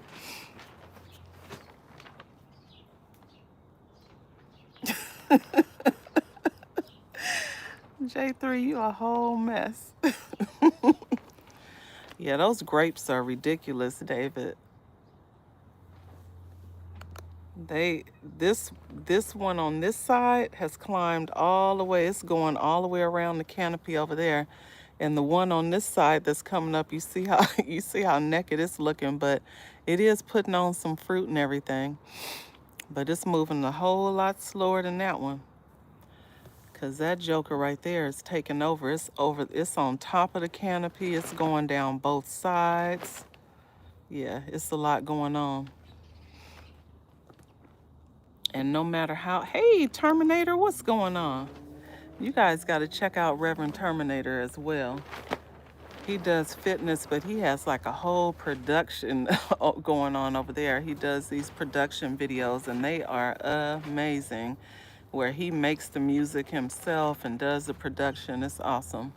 J3, you a whole mess. Yeah, those grapes are ridiculous, David. This one on this side has climbed all the way. It's going all the way around the canopy over there. And the one on this side that's coming up, you see how you see how naked it's looking, but it is putting on some fruit and everything. But it's moving a whole lot slower than that one. Cause that joker right there is taking over. It's on top of the canopy. It's going down both sides. Yeah, it's a lot going on. And no matter how, hey, Terminator, what's going on? You guys got to check out Reverend Terminator as well. He does fitness, but he has like a whole production going on over there. He does these production videos, and they are amazing, where he makes the music himself and does the production. It's awesome.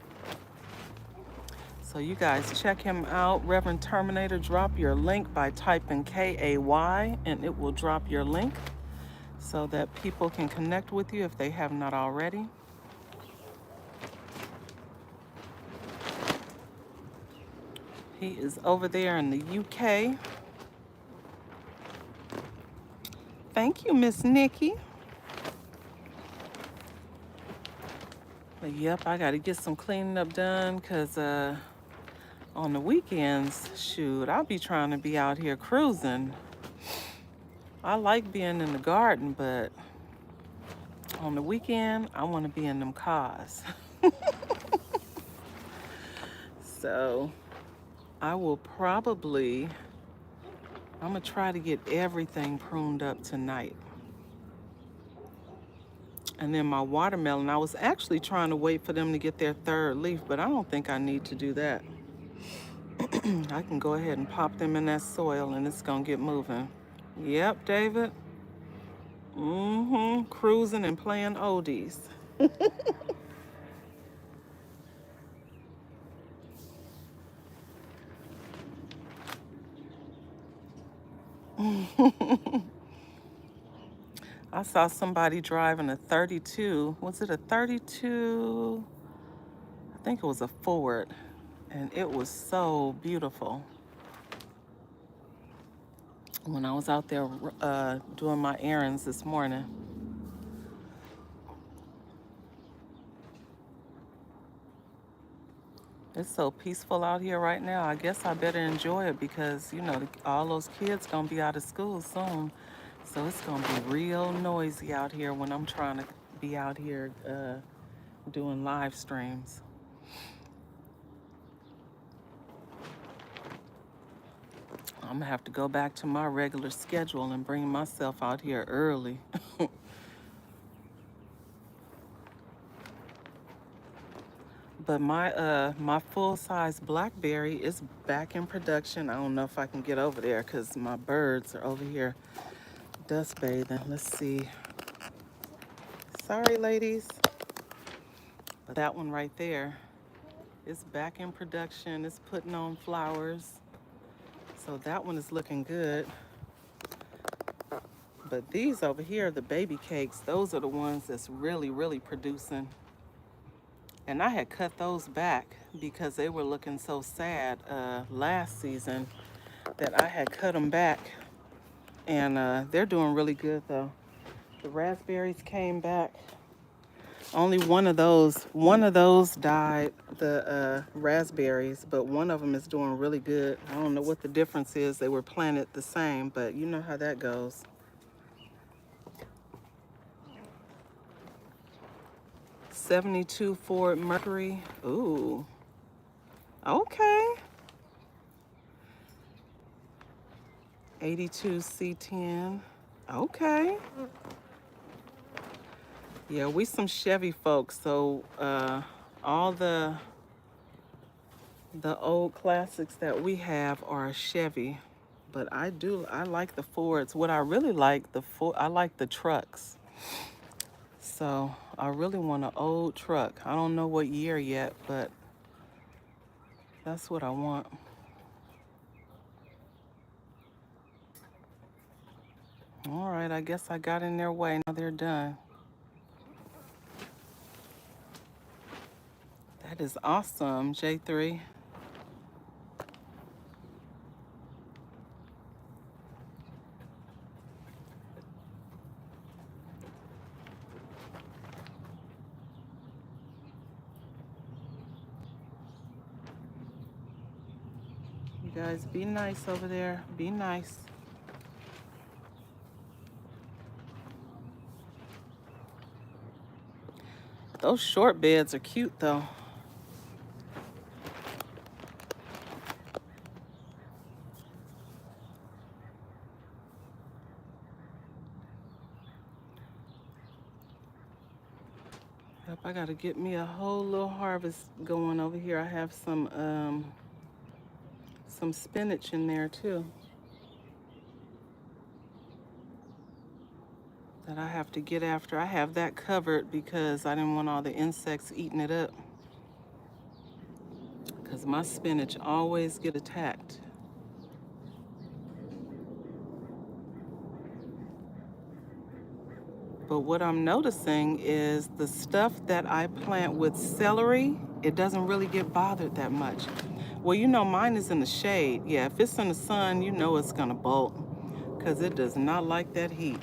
So you guys check him out, Reverend Terminator. Drop your link by typing KAY, and it will drop your link so that people can connect with you if they have not already. He is over there in the UK. Thank you, Miss Nikki. But yep, I got to get some cleaning up done because on the weekends, shoot, I'll be trying to be out here cruising. I like being in the garden, but on the weekend, I want to be in them cars. So I will probably, I'm going to try to get everything pruned up tonight. And then my watermelon, I was actually trying to wait for them to get their third leaf, but I don't think I need to do that. I can go ahead and pop them in that soil and it's going to get moving. Yep, David. Cruising and playing oldies. I saw somebody driving a 32. Was it a 32? I think it was a Ford. And it was so beautiful. When I was out there doing my errands this morning. It's so peaceful out here right now. I guess I better enjoy it because, you know, all those kids gonna be out of school soon. So it's gonna be real noisy out here when I'm trying to be out here doing live streams. I'm gonna have to go back to my regular schedule and bring myself out here early. But my full-size blackberry is back in production. I don't know if I can get over there because my birds are over here dust bathing. Let's see. Sorry, ladies. But that one right there is back in production. It's putting on flowers. So that one is looking good. But these over here, the baby cakes, those are the ones that's really, really producing. And I had cut those back because they were looking so sad last season that I had cut them back. And they're doing really good though. The raspberries came back. Only one of those died, the raspberries, but one of them is doing really good. I don't know what the difference is. They were planted the same, but you know how that goes. 72 Ford Mercury. Ooh, okay. 82 C10. Okay. Yeah, we some Chevy folks, so all the old classics that we have are Chevy. But I like the Fords. What I really like, I like the trucks. So I really want an old truck. I don't know what year yet, but that's what I want. All right, I guess I got in their way. Now they're done. That is awesome, J3. Guys, be nice over there. Be nice. Those short beds are cute though. Yep, I gotta get me a whole little harvest going over here. I have some spinach in there too that I have to get after. I have that covered because I didn't want all the insects eating it up. Because my spinach always get attacked. But what I'm noticing is the stuff that I plant with celery, it doesn't really get bothered that much. Well, you know, mine is in the shade. Yeah, if it's in the sun, you know it's gonna bolt because it does not like that heat.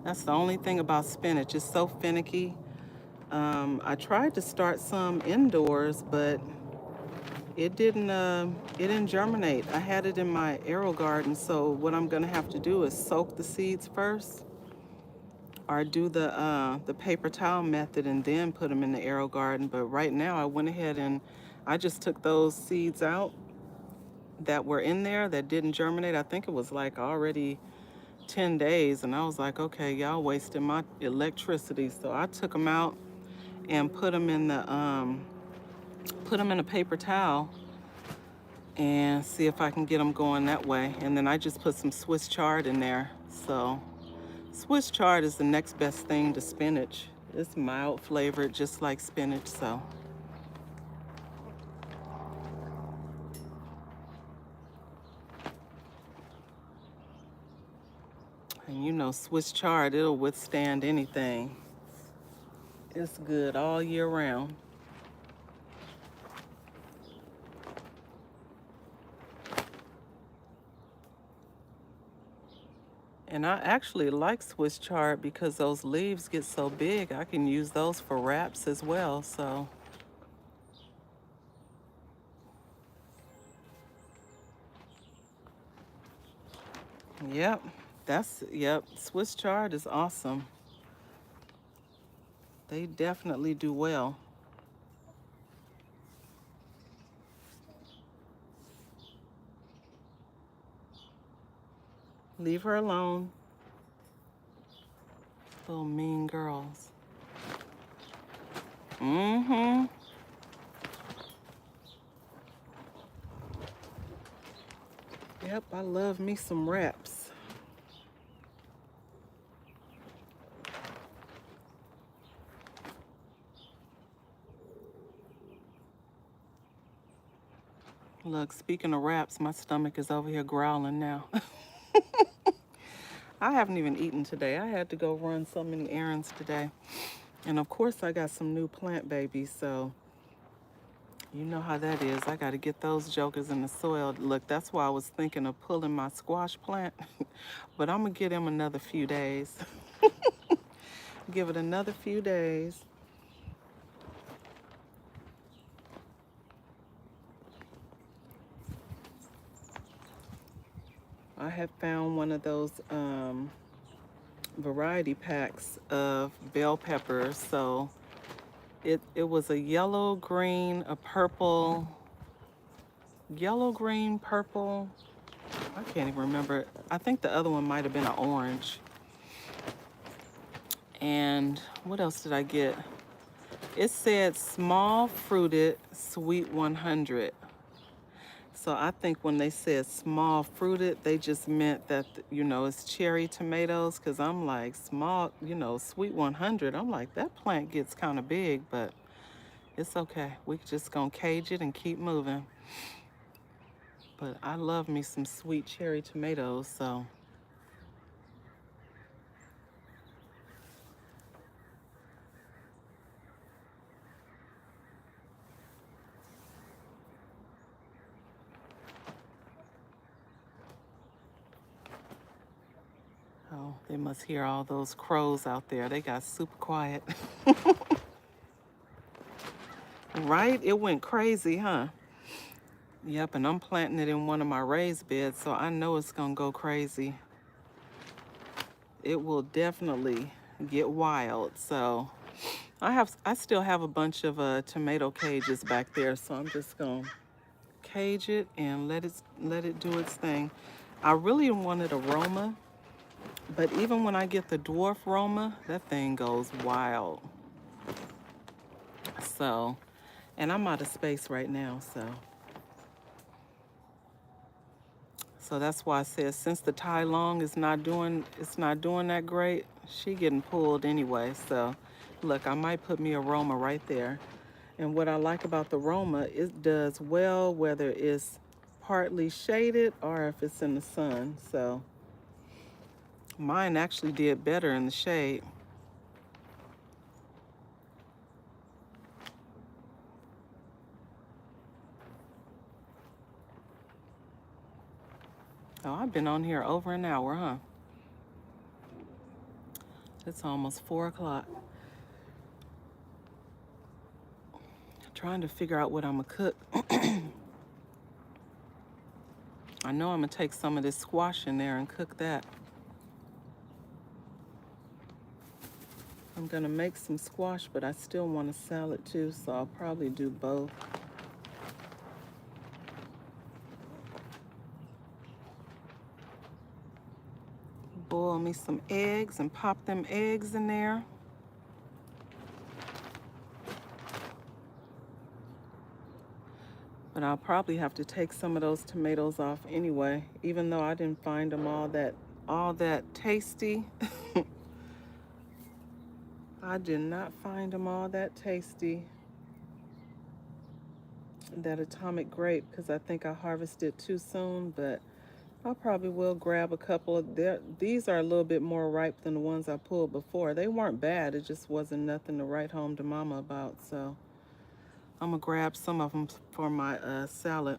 That's the only thing about spinach. It's so finicky. I tried to start some indoors, but it didn't germinate. I had it in my AeroGarden, so what I'm gonna have to do is soak the seeds first, or do the paper towel method and then put them in the AeroGarden. But right now, I went ahead and I just took those seeds out that were in there that didn't germinate. I think it was like already 10 days, and I was like, okay, y'all wasting my electricity. So I took them out and put them in a paper towel and see if I can get them going that way. And then I just put some Swiss chard in there. So Swiss chard is the next best thing to spinach. It's mild flavored, just like spinach. So and you know, Swiss chard, it'll withstand anything. It's good all year round. And I actually like Swiss chard because those leaves get so big. I can use those for wraps as well. So, yep, yep, Swiss chard is awesome. They definitely do well. Leave her alone. Little mean girls. Mm-hmm. Yep, I love me some wraps. Look, speaking of wraps, my stomach is over here growling now. I haven't even eaten today. I had to go run so many errands today. And of course, I got some new plant babies, so you know how that is. I got to get those jokers in the soil. Look, that's why I was thinking of pulling my squash plant, but I'm going to give him another few days. Give it another few days. I have found one of those variety packs of bell peppers. So it was a yellow, green, a purple, yellow, green, purple. I can't even remember. I think the other one might have been an orange. And what else did I get? It said small fruited sweet 100. So I think when they said small fruited, they just meant that, you know, it's cherry tomatoes. Cause I'm like small, you know, sweet 100. I'm like, that plant gets kind of big, but it's okay. We just gonna cage it and keep moving. But I love me some sweet cherry tomatoes, so. Oh, they must hear all those crows out there. They got super quiet. Right? It went crazy, huh? Yep, and I'm planting it in one of my raised beds, so I know it's gonna go crazy. It will definitely get wild. So I still have a bunch of tomato cages back there, so I'm just gonna cage it and let it do its thing. I really wanted a Roma, but even when I get the dwarf Roma, that thing goes wild. So, and I'm out of space right now, so that's why I said since the Tai Long is not doing that great, she getting pulled anyway. So look, I might put me a Roma right there. And what I like about the Roma, it does well whether it's partly shaded or if it's in the sun. So mine actually did better in the shade. Oh, I've been on here over an hour, huh? It's almost 4 o'clock. Trying to figure out what I'm gonna cook. I know I'm gonna take some of this squash in there and cook that. I'm gonna make some squash, but I still want a salad too, so I'll probably do both. Boil me some eggs and pop them eggs in there. But I'll probably have to take some of those tomatoes off anyway, even though I didn't find them all that tasty. I did not find them all that tasty. That atomic grape, because I think I harvested too soon, but I probably will grab a couple of these are a little bit more ripe than the ones I pulled before. They weren't bad, it just wasn't nothing to write home to mama about. So I'm gonna grab some of them for my salad.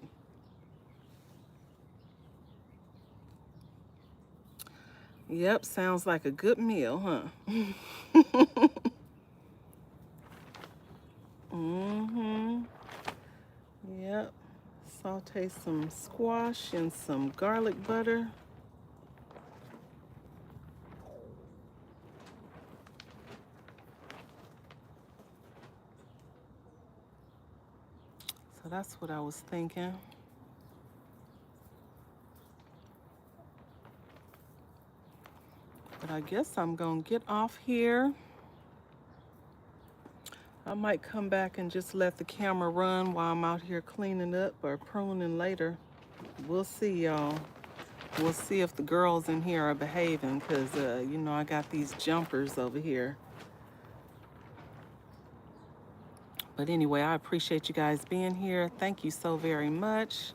Yep, sounds like a good meal, huh? Mm-hmm. Yep. Saute some squash and some garlic butter. So that's what I was thinking. But I guess I'm gonna get off here. I might come back and just let the camera run while I'm out here cleaning up or pruning later. We'll see, y'all. We'll see if the girls in here are behaving, because, you know, I got these jumpers over here. But anyway, I appreciate you guys being here. Thank you so very much.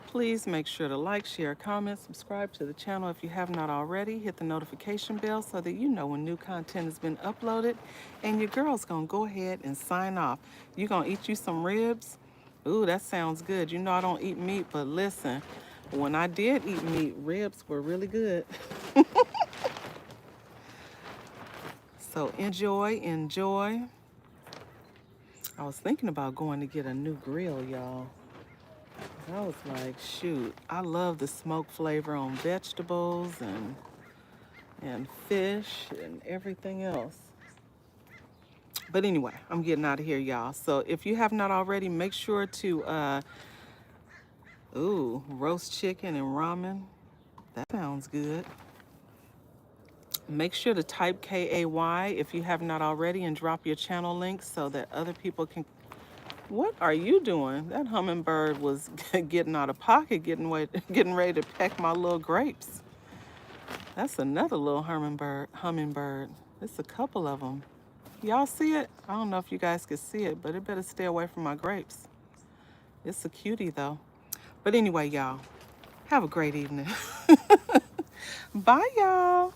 Please make sure to like, share, comment, subscribe to the channel if you have not already. Hit the notification bell so that you know when new content has been uploaded. And your girl's gonna go ahead and sign off. You gonna eat you some ribs? Ooh, that sounds good. You know I don't eat meat, but listen, when I did eat meat, ribs were really good. So enjoy, enjoy. I was thinking about going to get a new grill, y'all. I was like, shoot, I love the smoke flavor on vegetables and fish and everything else. But anyway, I'm getting out of here, y'all. So if you have not already, make sure to, roast chicken and ramen. That sounds good. Make sure to type KAY if you have not already and drop your channel link so that other people can. What are you doing? That hummingbird was getting out of pocket, getting ready to peck my little grapes. That's another little hummingbird. It's a couple of them. Y'all see it? I don't know if you guys can see it, but it better stay away from my grapes. It's a cutie though. But anyway, y'all, have a great evening. Bye, y'all.